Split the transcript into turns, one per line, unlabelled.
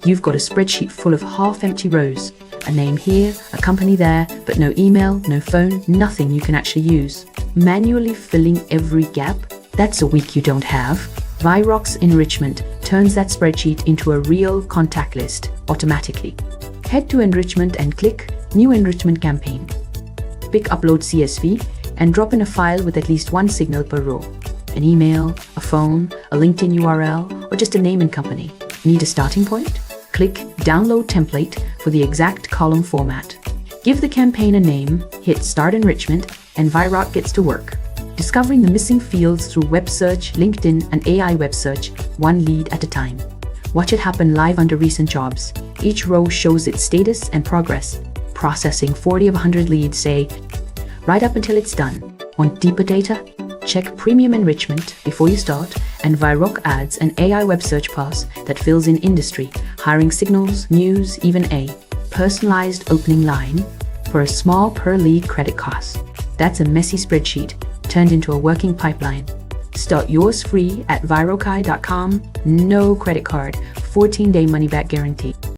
You've got a spreadsheet full of half-empty rows. A name here, a company there, but no email, no phone, nothing you can actually use. Manually filling every gap? That's a week you don't have. Vyroq's Enrichment turns that spreadsheet into a real contact list automatically. Head to Enrichment and click New Enrichment Campaign. Pick Upload CSV and drop in a file with at least one signal per row. An email, a phone, a LinkedIn URL, or just a name and company. Need a starting point? Click Download Template for the exact column format. Give the campaign a name, hit Start Enrichment, and Vyroq gets to work, discovering the missing fields through web search, LinkedIn, and AI web search, one lead at a time. Watch it happen live under recent jobs. Each row shows its status and progress. Processing 40 of 100 leads, say, right up until it's done. Want deeper data? Check Premium Enrichment before you start, and Vyroq adds an AI web search pass that fills in industry, hiring signals, news, even a personalized opening line for a small per lead credit cost. That's a messy spreadsheet turned into a working pipeline. Start yours free at vyroqi.com. No credit card, 14-day money-back guarantee.